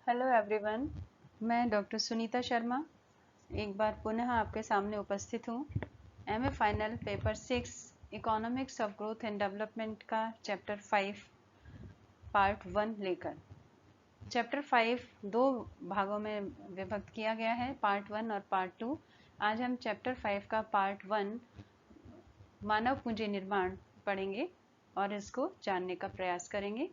Hello everyone, मैं doctor Sunita Sharma एक बार पुनः आपके सामने उपस्थित हूँ। MA final paper 6 economics of growth and development का चैप्टर 5 पार्ट 1 लेकर। चैप्टर 5 दो भागों में विभक्त किया गया है, पार्ट 1 और पार्ट 2। आज हम चैप्टर 5 का पार्ट 1 मानव पूंजी निर्माण पढ़ेंगे और इसको जानने का प्रयास करेंगे।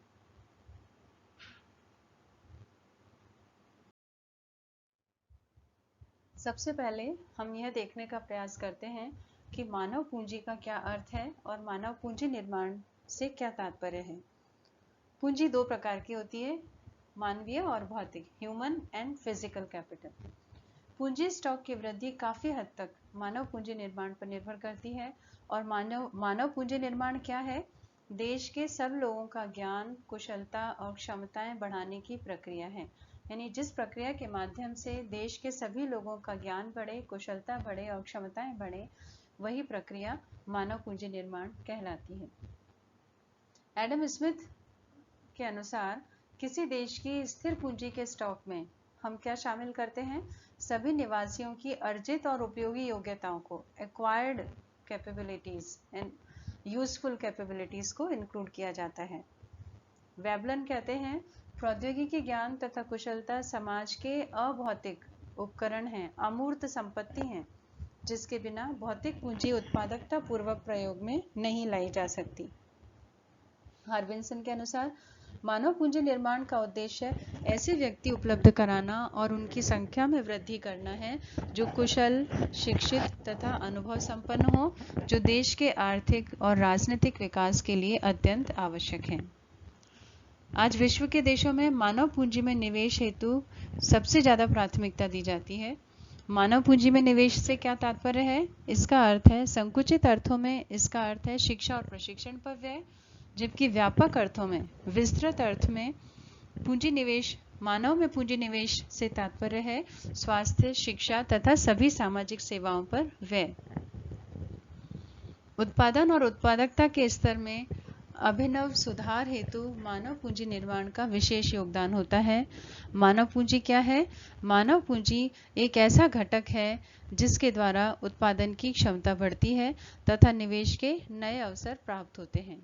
सबसे पहले हम यह देखने का प्रयास करते हैं कि मानव पूंजी का क्या अर्थ है और मानव पूंजी निर्माण से क्या तात्पर्य है। पूंजी दो प्रकार की होती है, मानवीय और भौतिक, ह्यूमन एंड फिजिकल कैपिटल। पूंजी स्टॉक की वृद्धि काफी हद तक मानव पूंजी निर्माण पर निर्भर करती है। और मानव पूंजी निर्माण क्या है? देश के सब लोगों का ज्ञान, कुशलता और क्षमताएं बढ़ाने की प्रक्रिया है। यानी जिस प्रक्रिया के माध्यम से देश के सभी लोगों का ज्ञान बढ़े, कुशलता बढ़े और क्षमताएं बढ़े, वही प्रक्रिया मानव पूंजी निर्माण कहलाती है। एडम स्मिथ के अनुसार किसी देश की स्थिर पूंजी के स्टॉक में हम क्या शामिल करते हैं? सभी निवासियों की अर्जित और उपयोगी योग्यताओं को, acquired capabilities and useful capabilities को इंक्लूड किया जाता है। वेबलन कहते हैं, प्रौद्योगिकी ज्ञान तथा कुशलता समाज के अभौतिक उपकरण हैं, अमूर्त संपत्ति हैं, जिसके बिना भौतिक पूंजी उत्पादकता पूर्वक प्रयोग में नहीं लाई जा सकती। हार्बिन्सन के अनुसार मानव पूंजी निर्माण का उद्देश्य ऐसे व्यक्ति उपलब्ध कराना और उनकी संख्या में वृद्धि करना है जो कुशल, शिक्षित तथा अनुभव संपन्न हो, जो देश के आर्थिक और राजनीतिक विकास के लिए अत्यंत आवश्यक है। आज विश्व के देशों में मानव पूंजी में निवेश हेतु सबसे ज्यादा प्राथमिकता दी जाती है। मानव पूंजी में निवेश से क्या तात्पर्य है? इसका अर्थ है, संकुचित अर्थों में इसका अर्थ है शिक्षा और प्रशिक्षण पर व्यय, जबकि व्यापक अर्थों में, विस्तृत अर्थ में पूंजी निवेश, मानव में पूंजी निवेश से तात्पर्य है स्वास्थ्य, शिक्षा तथा सभी सामाजिक सेवाओं पर व्यय। उत्पादन और उत्पादकता के स्तर में अभिनव सुधार हेतु मानव पूंजी निर्माण का विशेष योगदान होता है। मानव पूंजी क्या है? मानव पूंजी एक ऐसा घटक है जिसके द्वारा उत्पादन की क्षमता बढ़ती है तथा निवेश के नए अवसर प्राप्त होते हैं।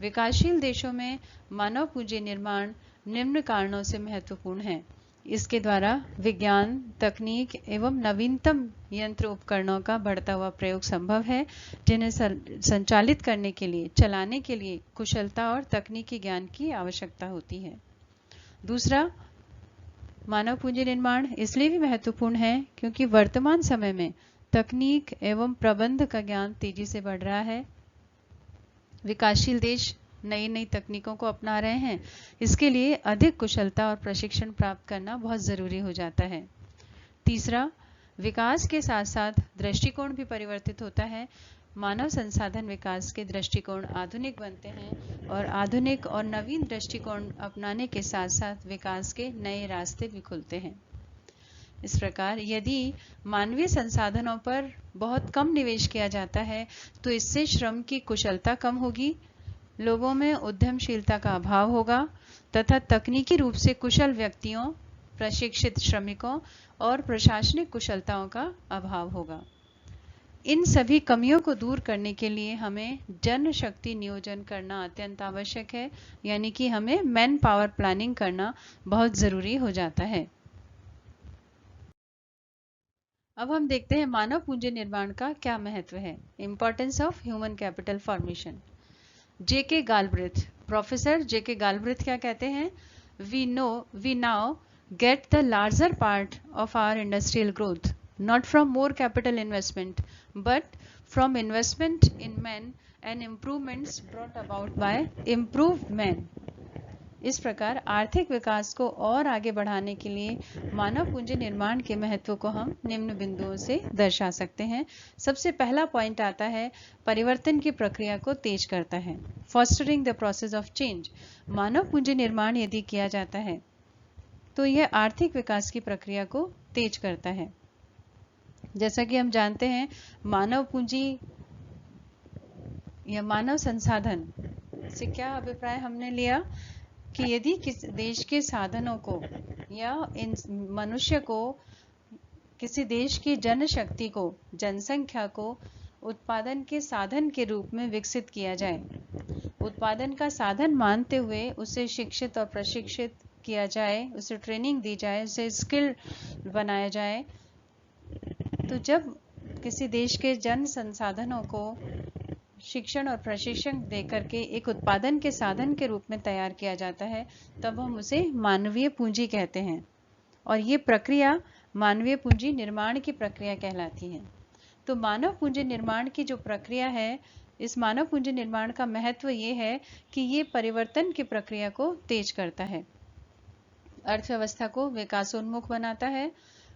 विकासशील देशों में मानव पूंजी निर्माण निम्न कारणों से महत्वपूर्ण है। इसके द्वारा विज्ञान, तकनीक एवं नवीनतम यंत्र उपकरणों का बढ़ता हुआ प्रयोग संभव है, जिन्हें संचालित करने के लिए, चलाने के लिए कुशलता और तकनीकी ज्ञान की आवश्यकता होती है। दूसरा, मानव पूंजी निर्माण इसलिए भी महत्वपूर्ण है क्योंकि वर्तमान समय में तकनीक एवं प्रबंध का ज्ञान तेजी से बढ़ रहा है। विकासशील देश नई नई तकनीकों को अपना रहे हैं, इसके लिए अधिक कुशलता और प्रशिक्षण प्राप्त करना बहुत जरूरी हो जाता है। तीसरा, विकास के साथ साथ दृष्टिकोण भी परिवर्तित होता है। मानव संसाधन विकास के दृष्टिकोण आधुनिक बनते हैं और आधुनिक और नवीन दृष्टिकोण अपनाने के साथ साथ विकास के नए रास्ते भी खुलते हैं। इस प्रकार यदि मानवीय संसाधनों पर बहुत कम निवेश किया जाता है तो इससे श्रम की कुशलता कम होगी, लोगों में उद्यमशीलता का अभाव होगा तथा तकनीकी रूप से कुशल व्यक्तियों, प्रशिक्षित श्रमिकों और प्रशासनिक कुशलताओं का अभाव होगा। इन सभी कमियों को दूर करने के लिए हमें जनशक्ति नियोजन करना अत्यंत आवश्यक है, यानी कि हमें मैन पावर प्लानिंग करना बहुत जरूरी हो जाता है। अब हम देखते हैं मानव पूंजी निर्माण का क्या महत्व है। Importance of human capital formation. JK Galbraith, professor JK Galbraith क्या कहते हैं? We now get the larger part of our industrial growth not from more capital investment but from investment in men and improvements brought about by improved men। इस प्रकार आर्थिक विकास को और आगे बढ़ाने के लिए मानव पूंजी निर्माण के महत्व को हम निम्न बिंदुओं से दर्शा सकते हैं। सबसे पहला पॉइंट आता है, परिवर्तन की प्रक्रिया को तेज करता है, fostering the process of change. मानव पूंजी निर्माण यदि किया जाता है तो यह आर्थिक विकास की प्रक्रिया को तेज करता है। जैसा कि हम जानते हैं, मानव पूंजी या मानव संसाधन से क्या अभिप्राय हमने लिया? कि यदि किसी देश के साधनों को या इन मनुष्य को, किसी देश की जनशक्ति को, जनसंख्या को उत्पादन के साधन के रूप में विकसित किया जाए, उत्पादन का साधन मानते हुए उसे शिक्षित और प्रशिक्षित किया जाए, उसे ट्रेनिंग दी जाए, उसे स्किल बनाया जाए, तो जब किसी देश के जन संसाधनों को शिक्षण और प्रशिक्षण देकर के एक उत्पादन के साधन के रूप में तैयार किया जाता है, तब हम उसे मानवीय पूंजी कहते हैं। और ये प्रक्रिया मानवीय पूंजी निर्माण की प्रक्रिया कहलाती है। तो मानव पूंजी निर्माण की जो प्रक्रिया है, इस मानव पूंजी निर्माण का महत्व ये है कि ये परिवर्तन की प्रक्रिया को तेज करता है, अर्थव्यवस्था को विकासोन्मुख बनाता है,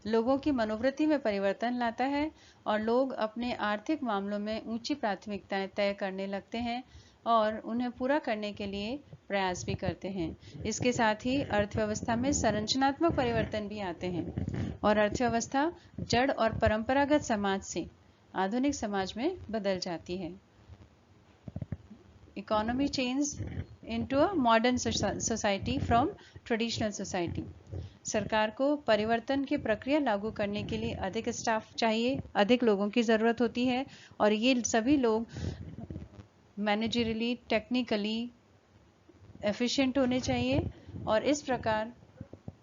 लोगों की मनोवृत्ति में परिवर्तन लाता है और लोग अपने आर्थिक मामलों में ऊंची प्राथमिकताएं तय करने लगते हैं और उन्हें पूरा करने के लिए प्रयास भी करते हैं। इसके साथ ही अर्थव्यवस्था में संरचनात्मक परिवर्तन भी आते हैं और अर्थव्यवस्था जड़ और परंपरागत समाज से आधुनिक समाज में बदल जाती है। Economy change into a modern society from traditional society. सरकार को परिवर्तन की प्रक्रिया लागू करने के लिए अधिक स्टाफ चाहिए, अधिक लोगों की ज़रूरत होती है और ये सभी लोग मैनेजरियली, टेक्निकली एफिशिएंट होने चाहिए। और इस प्रकार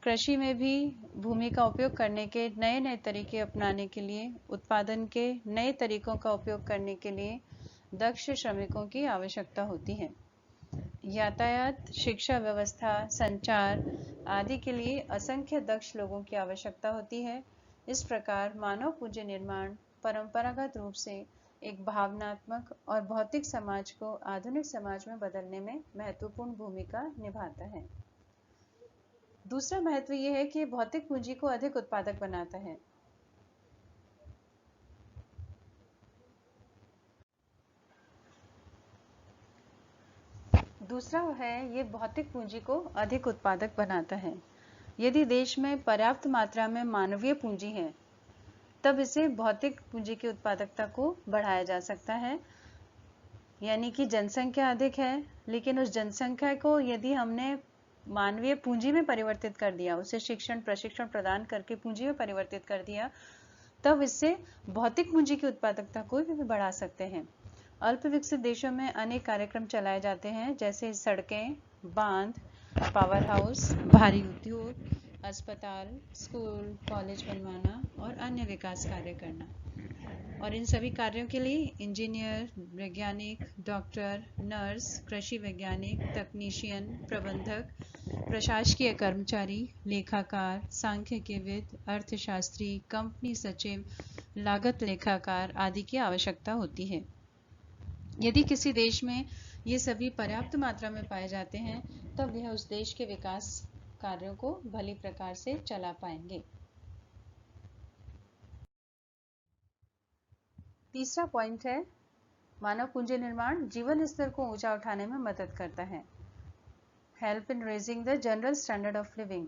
कृषि में भी भूमि का उपयोग करने के नए नए तरीके अपनाने के लिए, उत्पादन के नए तरीकों का उपयोग करने के लिए दक्ष श्रमिकों की आवश्यकता होती है। यातायात, शिक्षा व्यवस्था, संचार आदि के लिए असंख्य दक्ष लोगों की आवश्यकता होती है। इस प्रकार मानव पूंजी निर्माण परंपरागत रूप से एक भावनात्मक और भौतिक समाज को आधुनिक समाज में बदलने में महत्वपूर्ण भूमिका निभाता है। दूसरा महत्व यह है कि भौतिक पूंजी को अधिक उत्पादक बनाता है। दूसरा है, ये भौतिक पूंजी को अधिक उत्पादक बनाता है। यदि देश में पर्याप्त मात्रा में मानवीय पूंजी है, तब इसे भौतिक पूंजी की उत्पादकता को बढ़ाया जा सकता है। यानी कि जनसंख्या अधिक है, लेकिन उस जनसंख्या को यदि हमने मानवीय पूंजी में परिवर्तित कर दिया, उसे शिक्षण प्रशिक्षण प्रदान करके पूंजी में परिवर्तित कर दिया, तब इससे भौतिक पूंजी की उत्पादकता को भी बढ़ा सकते हैं। अल्प विकसित देशों में अनेक कार्यक्रम चलाए जाते हैं, जैसे सड़कें, बांध, पावर हाउस, भारी उद्योग, अस्पताल, स्कूल, कॉलेज बनवाना और अन्य विकास कार्य करना। और इन सभी कार्यों के लिए इंजीनियर, वैज्ञानिक, डॉक्टर, नर्स, कृषि वैज्ञानिक, तकनीशियन, प्रबंधक, प्रशासकीय कर्मचारी, लेखाकार, सांख्यिकीविद, अर्थशास्त्री, कंपनी सचिव, लागत लेखाकार आदि की आवश्यकता होती है। यदि किसी देश में ये सभी पर्याप्त मात्रा में पाए जाते हैं, तब यह उस देश के विकास कार्यों को भली प्रकार से चला पाएंगे। तीसरा पॉइंट है, मानव पूंजी निर्माण जीवन स्तर को ऊंचा उठाने में मदद करता है। Help in raising the general standard of living.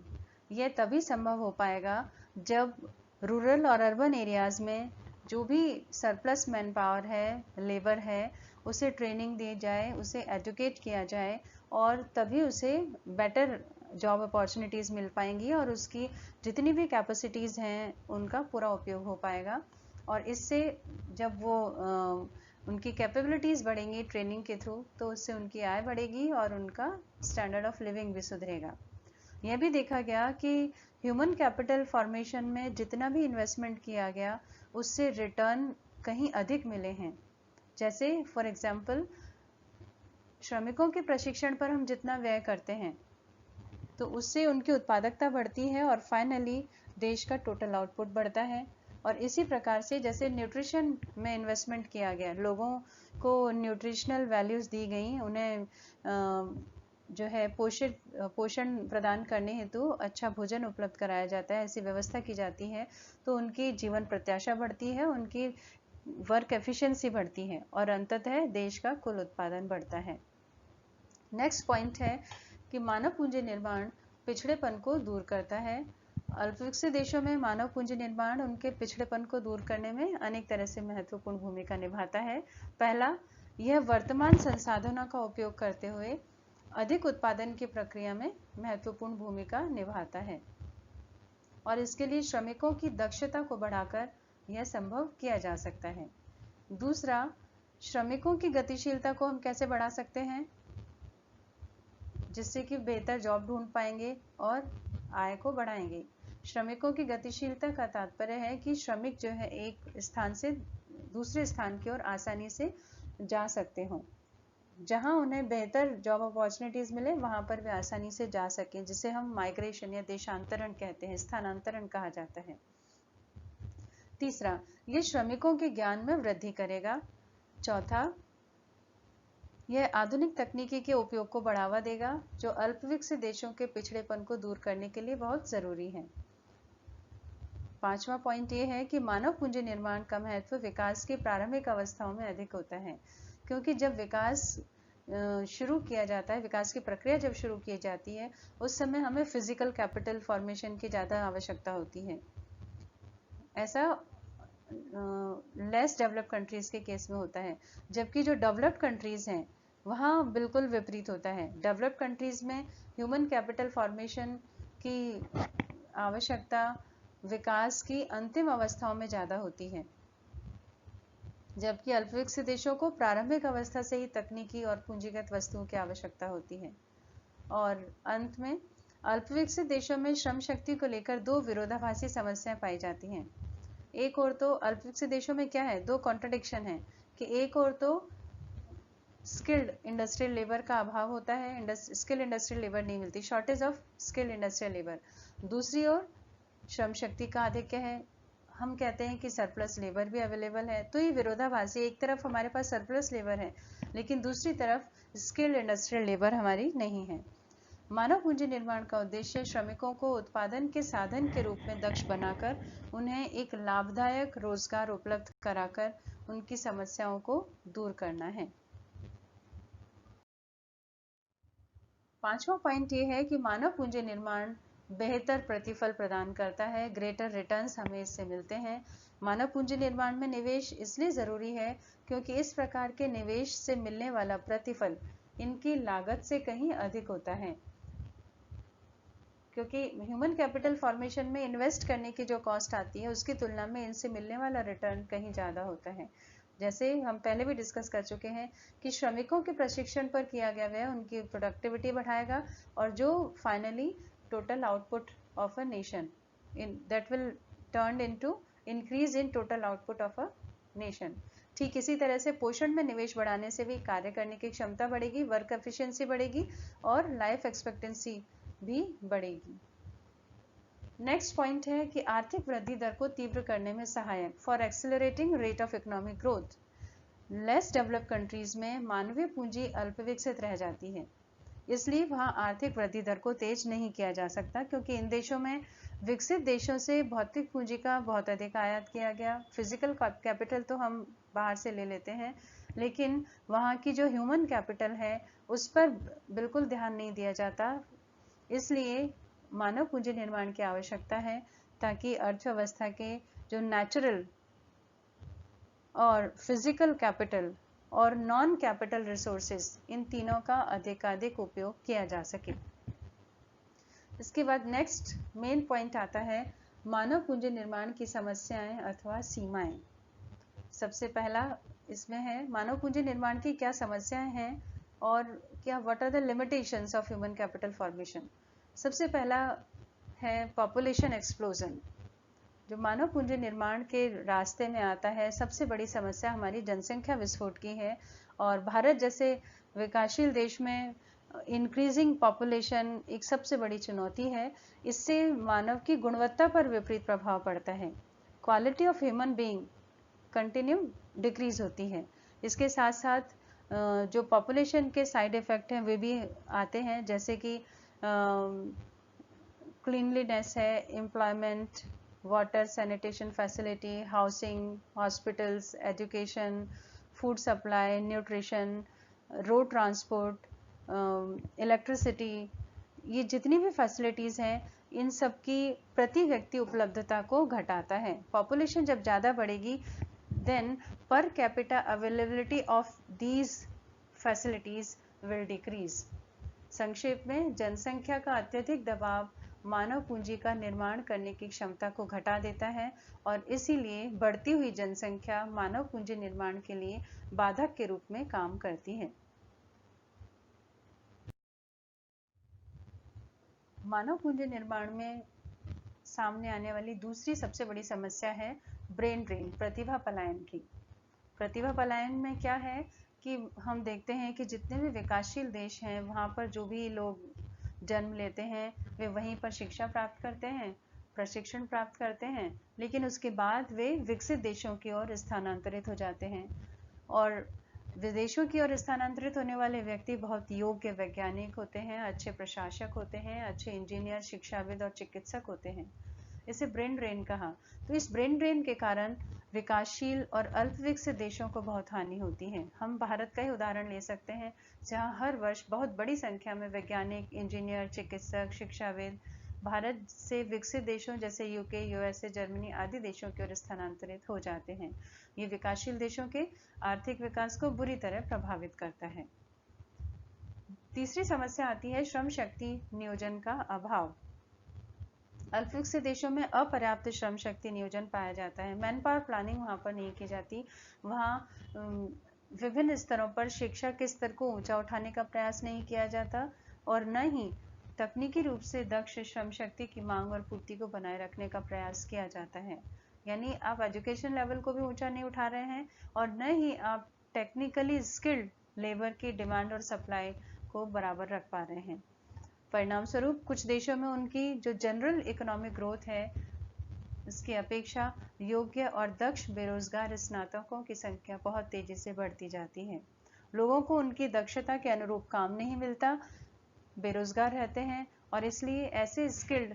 यह तभी संभव हो पाएगा जब रूरल और अर्बन एरियाज में जो भी सरप्लस मैन पावर है, लेबर है, उसे ट्रेनिंग दी जाए, उसे एजुकेट किया जाए और तभी उसे बेटर जॉब अपॉर्चुनिटीज़ मिल पाएंगी और उसकी जितनी भी कैपेसिटीज़ हैं उनका पूरा उपयोग हो पाएगा। और इससे जब वो उनकी कैपेबिलिटीज़ बढ़ेंगी ट्रेनिंग के थ्रू, तो उससे उनकी आय बढ़ेगी और उनका स्टैंडर्ड ऑफ लिविंग भी सुधरेगा। यह भी देखा गया कि ह्यूमन कैपिटल फॉर्मेशन में जितना भी इन्वेस्टमेंट किया गया, उससे रिटर्न कहीं अधिक मिले हैं। जैसे फॉर एग्जाम्पल, श्रमिकों के प्रशिक्षण पर हम जितना व्यय करते हैं, तो उससे उनकी उत्पादकता बढ़ती है और फाइनली देश का टोटल आउटपुट बढ़ता है। और इसी प्रकार से जैसे न्यूट्रिशन में इन्वेस्टमेंट किया गया, लोगों को न्यूट्रिशनल वैल्यूज़ दी गई, उन्हें जो है पोषण प्रदान करने हेतु अच्छा भोजन उपलब्ध कराया जाता है, ऐसी व्यवस्था की जाती है, तो उनकी जीवन प्रत्याशा बढ़ती है, उनकी वर्क एफिशिएंसी बढ़ती है और अंततः देश का कुल उत्पादन बढ़ता है। नेक्स्ट पॉइंट है कि मानव पूंजी निर्माण पिछड़ेपन को दूर करता है। अल्पविकसित देशों में मानव पूंजी निर्माण उनके पिछड़ेपन को दूर करने में अनेक तरह से महत्वपूर्ण भूमिका निभाता है। पहला, यह वर्तमान संसाधनों का उपयोग करते हुए अधिक उत्पादन की प्रक्रिया में महत्वपूर्ण भूमिका निभाता है और इसके लिए श्रमिकों की दक्षता को बढ़ाकर यह संभव किया जा सकता है। दूसरा, श्रमिकों की गतिशीलता को हम कैसे बढ़ा सकते हैं, जिससे कि बेहतर जॉब ढूंढ पाएंगे और आय को बढ़ाएंगे। श्रमिकों की गतिशीलता का तात्पर्य है कि श्रमिक जो है एक स्थान से दूसरे स्थान की ओर आसानी से जा सकते हों, जहां उन्हें बेहतर जॉब अपॉर्चुनिटीज मिले वहां पर वे आसानी से जा सकें, जिसे हम माइग्रेशन या देशांतरण कहते हैं, स्थानांतरण कहा जाता है। तीसरा, ये श्रमिकों के ज्ञान में वृद्धि करेगा। चौथा, यह आधुनिक तकनीकी के उपयोग को बढ़ावा देगा, जो अल्पविकसित देशों के पिछड़ेपन को दूर करने के लिए बहुत जरूरी है। पांचवा पॉइंट ये है कि मानव पूंजी निर्माण का महत्व विकास की प्रारंभिक अवस्थाओं में अधिक होता है, क्योंकि जब विकास शुरू किया जाता है, विकास की प्रक्रिया जब शुरू की जाती है, उस समय हमें फिजिकल कैपिटल फॉर्मेशन की ज़्यादा आवश्यकता होती है। ऐसा लेस डेवलप्ड कंट्रीज के केस में होता है, जबकि जो डेवलप्ड कंट्रीज हैं वहाँ बिल्कुल विपरीत होता है। डेवलप्ड कंट्रीज में ह्यूमन कैपिटल फॉर्मेशन की आवश्यकता विकास की अंतिम अवस्थाओं में ज़्यादा होती है, जबकि अल्पविकसित देशों को प्रारंभिक अवस्था से ही तकनीकी और पूंजीगत वस्तुओं की आवश्यकता होती है। और अंत में अल्पविकसित देशों में श्रम शक्ति को लेकर दो विरोधाभासी समस्याएं पाई जाती हैं। एक ओर तो अल्पविकसित देशों में क्या है, दो कॉन्ट्रडिक्शन है कि एक ओर तो स्किल्ड इंडस्ट्रियल लेबर का अभाव होता है, स्किल्ड इंडस्ट्रियल लेबर नहीं मिलती, shortage of skilled industrial labour. दूसरी ओर श्रम शक्ति का आधिक्य है, हम कहते हैं कि सरप्लस लेबर भी अवेलेबल है। तो ये विरोधाभासी, एक तरफ हमारे पास सरप्लस लेबर है लेकिन दूसरी तरफ स्किल्ड इंडस्ट्रियल लेबर हमारी नहीं है। मानव पूंजी निर्माण का उद्देश्य श्रमिकों को उत्पादन के साधन के रूप में दक्ष बनाकर उन्हें एक लाभदायक रोजगार उपलब्ध कराकर उनकी समस्याओं को दूर करना है। पांचवा पॉइंट ये है कि मानव पूंजी निर्माण बेहतर प्रतिफल प्रदान करता है, ग्रेटर रिटर्न्स हमें इससे मिलते हैं। मानव पूंजी निर्माण में निवेश इसलिए जरूरी है क्योंकि इस प्रकार के निवेश से मिलने वाला प्रतिफल इनकी लागत से कहीं अधिक होता है, क्योंकि ह्यूमन कैपिटल फॉर्मेशन में इन्वेस्ट करने की जो कॉस्ट आती है उसकी तुलना में इनसे मिलने वाला रिटर्न कहीं ज़्यादा होता है। जैसे हम पहले भी डिस्कस कर चुके हैं कि श्रमिकों के प्रशिक्षण पर किया गया व्यय उनकी प्रोडक्टिविटी बढ़ाएगा और जो finally total output of a nation that will turn into increase in total output of a nation. ठीक इसी तरह से पोषण में निवेश बढ़ाने से भी कार्य करने की क्षमता बढ़ेगी, वर्क एफिशिएंसी बढ़ेगी और लाइफ एक्सपेक्टेंसी भी बढ़ेगी। नेक्स्ट पॉइंट है कि आर्थिक वृद्धि दर को तीव्र करने में सहायक, for accelerating rate of economic growth. Less developed countries में मानवीय पूंजी अल्पविकसित रह जाती है, इसलिए वहां आर्थिक वृद्धि दर को तेज नहीं किया जा सकता, क्योंकि इन देशों में विकसित देशों से भौतिक पूंजी का बहुत अधिक आयात किया गया। फिजिकल कैपिटल तो हम बाहर से ले लेते हैं, लेकिन वहाँ की जो ह्यूमन कैपिटल है उस पर बिल्कुल ध्यान नहीं दिया जाता। इसलिए मानव पूंजी निर्माण की आवश्यकता है ताकि अर्थव्यवस्था के जो नेचुरल और फिजिकल कैपिटल और नॉन कैपिटल रिसोर्सेज, इन तीनों का अधिकाधिक उपयोग किया जा सके। इसके बाद नेक्स्ट मेन पॉइंट आता है मानव पूंजी निर्माण की समस्याएं अथवा सीमाएं। सबसे पहला इसमें है मानव पूंजी निर्माण की क्या समस्याएं हैं और क्या what are the limitations of human capital formation. सबसे पहला है पॉपुलेशन एक्सप्लोजन, जो मानव पूंजी निर्माण के रास्ते में आता है। सबसे बड़ी समस्या हमारी जनसंख्या विस्फोट की है और भारत जैसे विकासशील देश में इंक्रीजिंग पॉपुलेशन एक सबसे बड़ी चुनौती है। इससे मानव की गुणवत्ता पर विपरीत प्रभाव पड़ता है, quality of human being continue decrease होती है। इसके साथ साथ जो पॉपुलेशन के साइड इफेक्ट हैं वे भी आते हैं, जैसे कि क्लीनलीनेस है, employment, water sanitation facility, housing, hospitals, education, food supply, nutrition, road transport, electricity, ये जितनी भी फैसिलिटीज़ हैं इन सब की प्रति व्यक्ति उपलब्धता को घटाता है। पॉपुलेशन जब ज़्यादा बढ़ेगी then per capita availability of these facilities will decrease। संक्षेप में, जनसंख्या का अत्यधिक दबाव मानव पूंजी का निर्माण करने की क्षमता को घटा देता है और इसीलिए बढ़ती हुई जनसंख्या मानव पूंजी निर्माण के लिए बाधक के रूप में काम करती है। मानव पूंजी निर्माण में सामने आने वाली दूसरी सबसे बड़ी समस्या है ब्रेन ड्रेन, प्रतिभा पलायन की। प्रतिभा पलायन में क्या है कि हम देखते हैं कि जितने भी विकासशील देश हैं वहाँ पर जो भी लोग जन्म लेते हैं वे वहीं पर शिक्षा प्राप्त करते हैं, प्रशिक्षण प्राप्त करते हैं, लेकिन उसके बाद वे विकसित देशों की ओर स्थानांतरित हो जाते हैं और विदेशों की ओर स्थानांतरित होने वाले व्यक्ति बहुत योग्य वैज्ञानिक होते हैं, अच्छे प्रशासक होते हैं, अच्छे इंजीनियर, शिक्षाविद और चिकित्सक होते हैं। इसे ब्रेन ड्रेन कहा। तो इस ब्रेन ड्रेन के कारण विकासशील और अल्प विकसित देशों को बहुत हानि होती है। हम भारत का ही उदाहरण ले सकते हैं, जहां हर वर्ष बहुत बड़ी संख्या में वैज्ञानिक, इंजीनियर, चिकित्सक, शिक्षाविद भारत से विकसित देशों जैसे यूके, यूएसए, जर्मनी आदि देशों की ओर स्थानांतरित हो जाते हैं। ये विकासशील देशों के आर्थिक विकास को बुरी तरह प्रभावित करता है। तीसरी समस्या आती है श्रम शक्ति नियोजन का अभाव। अल्प विकसित देशों में अपर्याप्त श्रम शक्ति नियोजन पाया जाता है। मैन पावर प्लानिंग वहाँ पर नहीं की जाती। वहाँ विभिन्न स्तरों पर शिक्षा के स्तर को ऊंचा उठाने का प्रयास नहीं किया जाता और न ही तकनीकी रूप से दक्ष श्रम शक्ति की मांग और पूर्ति को बनाए रखने का प्रयास किया जाता है। यानी आप एजुकेशन लेवल को भी ऊंचा नहीं उठा रहे हैं और न ही आप टेक्निकली स्किल्ड लेबर की डिमांड और सप्लाई को बराबर रख पा रहे हैं। परिणाम स्वरूप कुछ देशों में उनकी जो जनरल इकोनॉमिक ग्रोथ है उसकी अपेक्षा योग्य और दक्ष बेरोजगार स्नातकों की संख्या बहुत तेजी से बढ़ती जाती है। लोगों को उनकी दक्षता के अनुरूप काम नहीं मिलता, बेरोजगार रहते हैं और इसलिए ऐसे स्किल्ड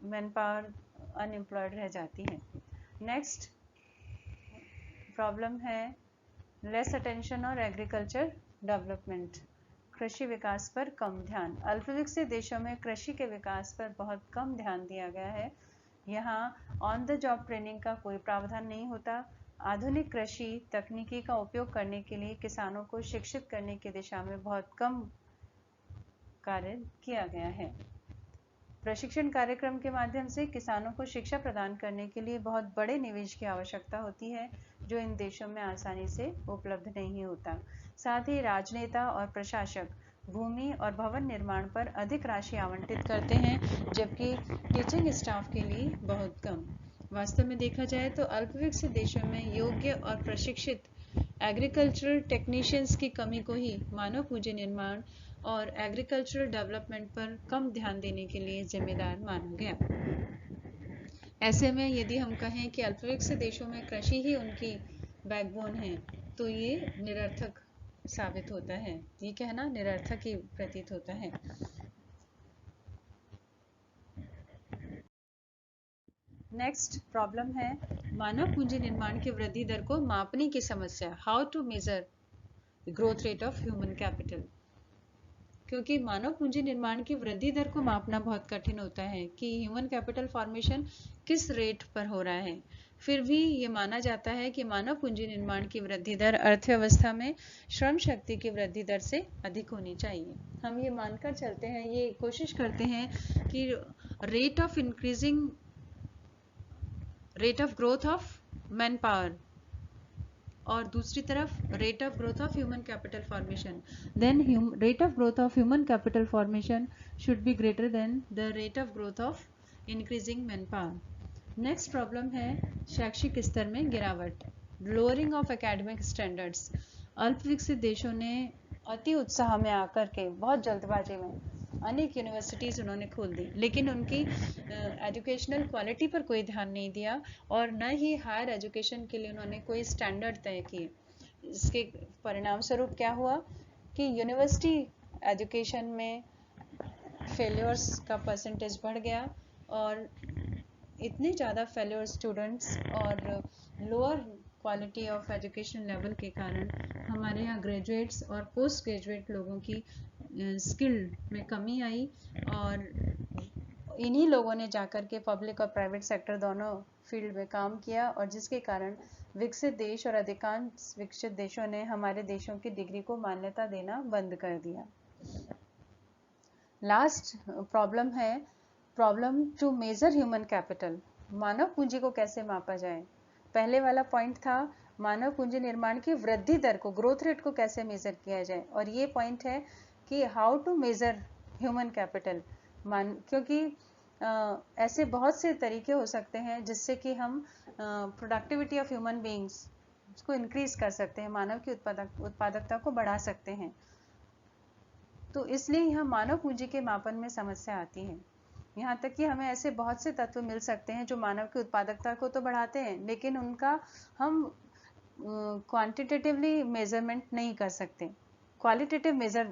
मैन पावर अनएम्प्लॉयड रह जाती है। नेक्स्ट प्रॉब्लम है लेस अटेंशन और एग्रीकल्चर डेवलपमेंट। कृषि विकास पर कम ध्यान। अल्प विकसित देशों में कृषि के विकास पर बहुत कम ध्यान दिया गया है। यहाँ ऑन द जॉब ट्रेनिंग का कोई प्रावधान नहीं होता। आधुनिक कृषि तकनीकी का उपयोग करने के लिए किसानों को शिक्षित करने की दिशा में बहुत कम कार्य किया गया है। प्रशिक्षण कार्यक्रम के माध्यम से किसानों को शिक्षा प्रदान करने के लिए बहुत बड़े निवेश की आवश्यकता होती है, जो इन देशों में आसानी से उपलब्ध नहीं होता। साथ ही राजनेता और प्रशासक भूमि और भवन निर्माण पर अधिक राशि आवंटित करते हैं, जबकि टीचिंग स्टाफ के लिए बहुत कम। वास्तव में देखा जाए तो अल्प विकसित देशों में योग्य और प्रशिक्षित एग्रीकल्चरल टेक्नीशियंस की कमी को ही मानव पूंजी निर्माण और एग्रीकल्चरल डेवलपमेंट पर कम ध्यान देने के लिए जिम्मेदार माना गया। ऐसे में यदि हम कहें कि अल्प विकसित देशों में कृषि ही उनकी बैकबोन है, तो ये निरर्थक साबित होता है। ये कहना निरर्थक ही प्रतीत होता है। नेक्स्ट प्रॉब्लम है मानव पूंजी निर्माण की वृद्धि दर को मापने की समस्या। How to measure growth rate of human capital. क्योंकि मानव पूंजी निर्माण की वृद्धि दर को मापना बहुत कठिन होता है कि ह्यूमन कैपिटल फॉर्मेशन किस रेट पर हो रहा है। फिर भी ये माना जाता है कि मानव पूंजी निर्माण की वृद्धि दर अर्थव्यवस्था में श्रम शक्ति की वृद्धि दर से अधिक होनी चाहिए। हम ये मानकर चलते हैं, ये कोशिश करते हैं कि rate of growth of man power और दूसरी तरफ rate of growth of human capital formation, then rate of growth of human capital formation should be greater than the rate of growth of increasing man power. Next problem है शैक्षिक स्तर में गिरावट, lowering of academic standards. अल्प विकसित देशों ने अति उत्साह में आकर के बहुत जल्दबाजी में अनेक यूनिवर्सिटीज़ उन्होंने खोल दी, लेकिन उनकी एजुकेशनल क्वालिटी पर कोई ध्यान नहीं दिया और न ही हायर एजुकेशन के लिए उन्होंने कोई स्टैंडर्ड तय किए। इसके परिणाम स्वरूप क्या हुआ कि यूनिवर्सिटी एजुकेशन में फेल्योर्स का परसेंटेज बढ़ गया और इतने ज़्यादा फेल्योर स्टूडेंट्स और lower quality of education level के कारण हमारे यहाँ ग्रेजुएट्स और पोस्ट ग्रेजुएट लोगों की स्किल में कमी आई और इन्हीं लोगों ने जाकर के पब्लिक और प्राइवेट सेक्टर दोनों फील्ड में काम किया और जिसके कारण विकसित देश और अधिकांश विकसित देशों ने हमारे देशों की डिग्री को मान्यता देना बंद कर दिया। लास्ट प्रॉब्लम है problem to measure human capital. मानव पूंजी को कैसे मापा जाए। पहले वाला पॉइंट था मानव पूंजी निर्माण की वृद्धि दर को, ग्रोथ रेट को कैसे मेजर किया जाए, और ये पॉइंट है कि how to measure human capital. क्योंकि ऐसे बहुत से तरीके हो सकते हैं जिससे कि हम प्रोडक्टिविटी ऑफ ह्यूमन बीइंग्स को इंक्रीज कर सकते हैं, मानव की उत्पादकता को बढ़ा सकते हैं। तो इसलिए यहाँ मानव पूंजी के मापन में समस्या आती है। यहाँ तक कि हमें ऐसे बहुत से तत्व मिल सकते हैं जो मानव की उत्पादकता को तो बढ़ाते हैं, लेकिन उनका हम क्वांटिटेटिवली मेजरमेंट नहीं कर सकते। क्वालिटेटिव मेजर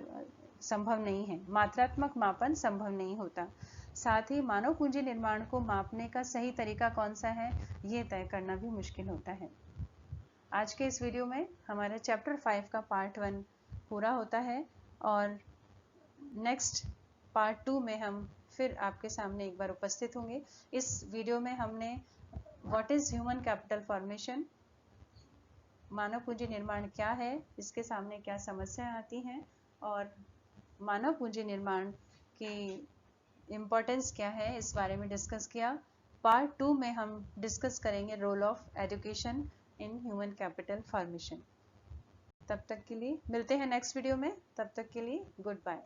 संभव नहीं है, मात्रात्मक मापन संभव नहीं होता। साथ ही मानव पूंजी निर्माण को मापने का सही तरीका कौन सा है, ये तय करना भी मुश्किल होता है। आज के इस वीडियो में हमारा चैप्टर 5 का पार्ट 1 पूरा होता है, और नेक्स्ट पार्ट 2 में हम फिर आपके सामने एक बार उपस्थित होंगे। इस वीडियो में हमने what is human capital formation, मानव पूंजी निर्माण क्या है, इसके सामने क्या समस्याएं आती हैं, और मानव पूंजी निर्माण की इम्पोर्टेंस क्या है, इस बारे में डिस्कस किया। पार्ट 2 में हम डिस्कस करेंगे role of education in human capital formation. तब तक के लिए मिलते हैं नेक्स्ट वीडियो में। तब तक के लिए गुड बाय।